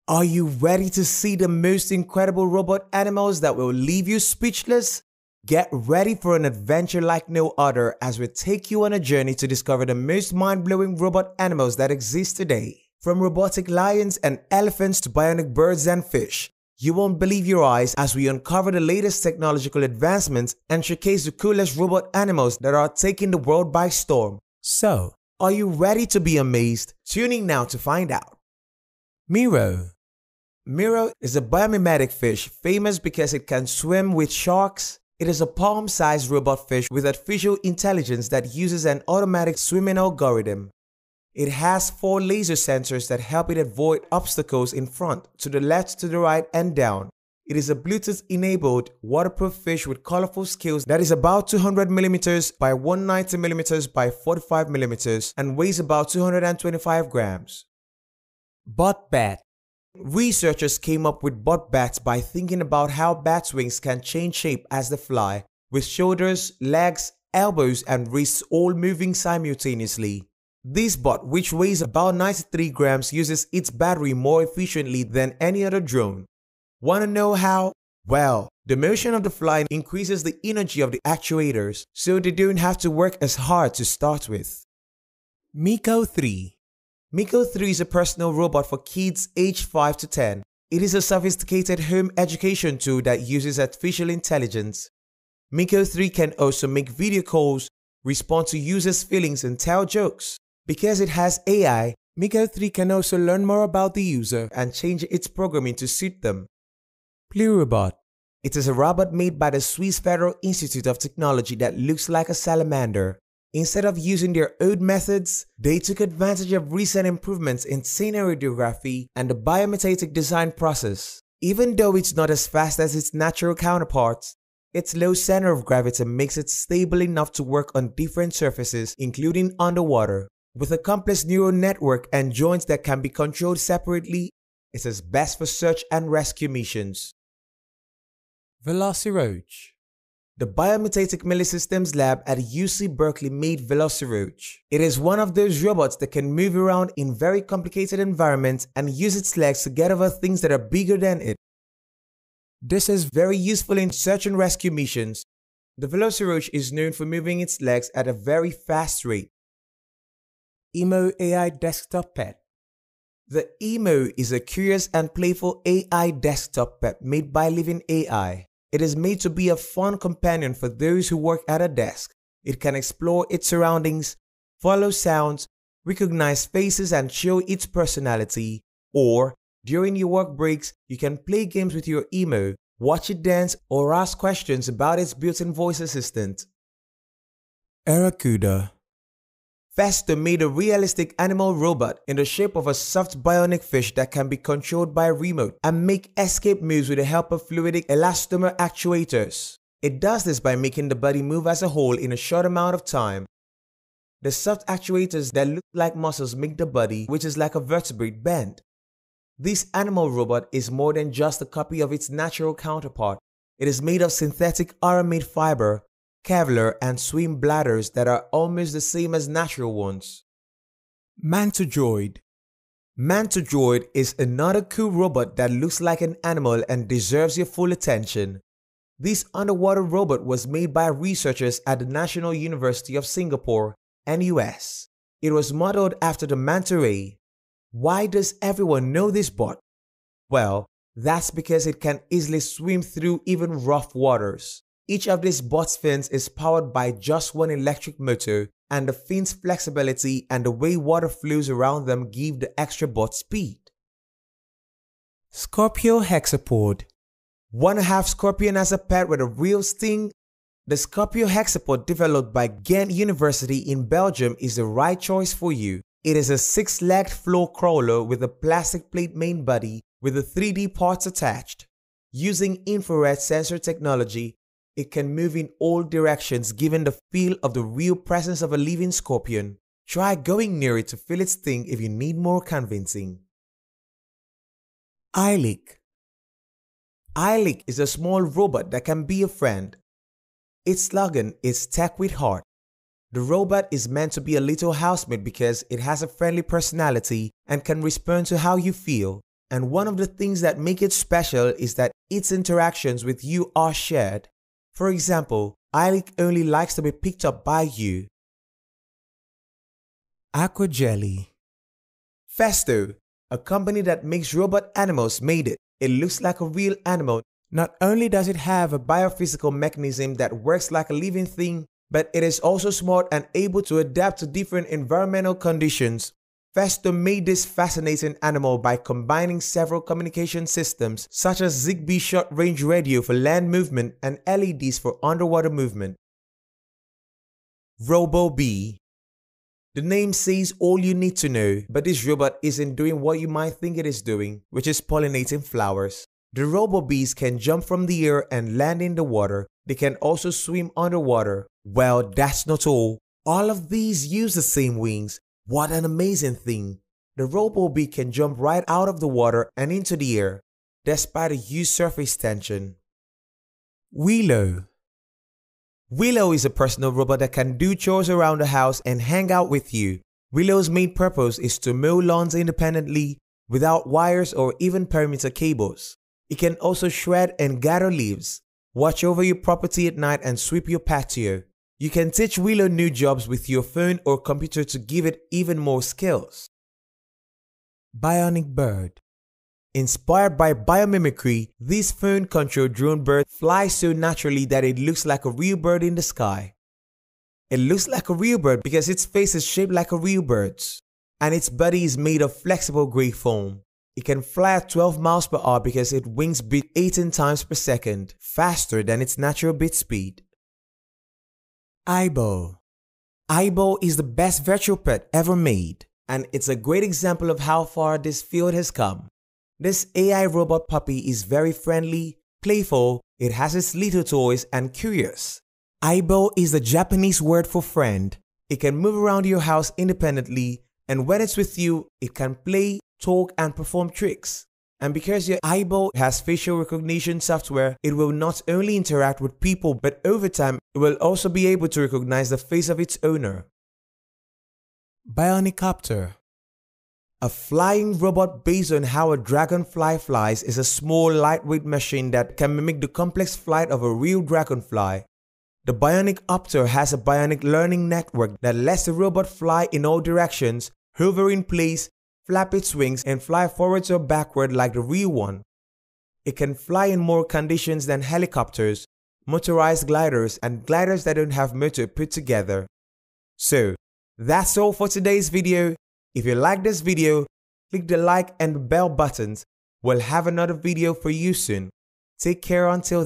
Are you ready to see the most incredible robot animals that will leave you speechless? Get ready for an adventure like no other as we take you on a journey to discover the most mind-blowing robot animals that exist today. From robotic lions and elephants to bionic birds and fish, you won't believe your eyes as we uncover the latest technological advancements and showcase the coolest robot animals that are taking the world by storm. So, are you ready to be amazed? Tune in now to find out. Miro. Miro is a biomimetic fish famous because it can swim with sharks. It is a palm-sized robot fish with artificial intelligence that uses an automatic swimming algorithm. It has 4 laser sensors that help it avoid obstacles in front, to the left, to the right, and down. It is a Bluetooth-enabled, waterproof fish with colorful scales that is about 200mm by 190mm by 45mm and weighs about 225 grams. Butt bat. Researchers came up with butt bats by thinking about how bats' wings can change shape as they fly, with shoulders, legs, elbows, and wrists all moving simultaneously. This butt, which weighs about 93 grams, uses its battery more efficiently than any other drone. Want to know how? Well, the motion of the fly increases the energy of the actuators, so they don't have to work as hard to start with. Meeko 3. Meeko 3 is a personal robot for kids aged 5 to 10. It is a sophisticated home education tool that uses artificial intelligence. Meeko 3 can also make video calls, respond to users' feelings, and tell jokes. Because it has AI, Meeko 3 can also learn more about the user and change its programming to suit them. Pluribot. It is a robot made by the Swiss Federal Institute of Technology that looks like a salamander. Instead of using their old methods, they took advantage of recent improvements in scenario and the biomimetic design process. Even though it's not as fast as its natural counterparts, its low center of gravity makes it stable enough to work on different surfaces, including underwater. With a complex neural network and joints that can be controlled separately, it is best for search and rescue missions. Velociroach. The Biomimetic Millisystems Lab at UC Berkeley made Velociroach. It is one of those robots that can move around in very complicated environments and use its legs to get over things that are bigger than it. This is very useful in search and rescue missions. The Velociroach is known for moving its legs at a very fast rate. Emo AI Desktop Pet. The Emo is a curious and playful AI desktop pet made by Living AI. It is made to be a fun companion for those who work at a desk. It can explore its surroundings, follow sounds, recognize faces, and show its personality. Or, during your work breaks, you can play games with your Emo, watch it dance, or ask questions about its built-in voice assistant. Aracuda. Festo made a realistic animal robot in the shape of a soft bionic fish that can be controlled by remote and make escape moves with the help of fluidic elastomer actuators. It does this by making the body move as a whole in a short amount of time. The soft actuators that look like muscles make the body, which is like a vertebrate, bend. This animal robot is more than just a copy of its natural counterpart. It is made of synthetic aramid fiber, Kevlar, and swim bladders that are almost the same as natural ones. Mantodroid. Mantodroid is another cool robot that looks like an animal and deserves your full attention. This underwater robot was made by researchers at the National University of Singapore, NUS. It was modeled after the manta ray. Why does everyone know this bot? Well, that's because it can easily swim through even rough waters. Each of these bot's fins is powered by just one electric motor, and the fins' flexibility and the way water flows around them give the extra bot speed. Scorpio hexapod. Want to have scorpion as a pet with a real sting? The Scorpio hexapod developed by Ghent University in Belgium is the right choice for you. It is a 6-legged floor crawler with a plastic plate main body with the 3D parts attached. Using infrared sensor technology, it can move in all directions, giving the feel of the real presence of a living scorpion. Try going near it to feel its sting if you need more convincing. Eilic. Eilic is a small robot that can be a friend. Its slogan is Tech with Heart. The robot is meant to be a little housemate because it has a friendly personality and can respond to how you feel. And one of the things that make it special is that its interactions with you are shared. For example, Ike only likes to be picked up by you. Aquajelly. Festo, a company that makes robot animals, made it. It looks like a real animal. Not only does it have a biophysical mechanism that works like a living thing, but it is also smart and able to adapt to different environmental conditions. Festo made this fascinating animal by combining several communication systems such as Zigbee short-range radio for land movement and LEDs for underwater movement. RoboBee. The name says all you need to know, but this robot isn't doing what you might think it is doing, which is pollinating flowers. The RoboBees can jump from the air and land in the water. They can also swim underwater. Well, that's not all. All of these use the same wings. What an amazing thing. The RoboBee can jump right out of the water and into the air, despite a huge surface tension. Willow. Willow is a personal robot that can do chores around the house and hang out with you. Willow's main purpose is to mow lawns independently, without wires or even perimeter cables. It can also shred and gather leaves, watch over your property at night and sweep your patio. You can teach Willow new jobs with your phone or computer to give it even more skills. Bionic Bird. Inspired by biomimicry, this phone-controlled drone bird flies so naturally that it looks like a real bird in the sky. It looks like a real bird because its face is shaped like a real bird's, and its body is made of flexible gray foam. It can fly at 12 miles per hour because its wings beat 18 times per second, faster than its natural beat speed. Aibo. Aibo is the best virtual pet ever made, and it's a great example of how far this field has come. This AI robot puppy is very friendly, playful, it has its little toys, and curious. Aibo is the Japanese word for friend. It can move around your house independently, and when it's with you, it can play, talk, and perform tricks. And because your Aibo has facial recognition software, it will not only interact with people, but over time, it will also be able to recognize the face of its owner. Bionicopter. A flying robot based on how a dragonfly flies is a small, lightweight machine that can mimic the complex flight of a real dragonfly. The Bionicopter has a bionic learning network that lets the robot fly in all directions, hover in place, flap its wings, and fly forwards or backward like the real one. It can fly in more conditions than helicopters, motorized gliders, and gliders that don't have motor put together. So, that's all for today's video. If you like this video, click the like and the bell buttons. We'll have another video for you soon. Take care until then.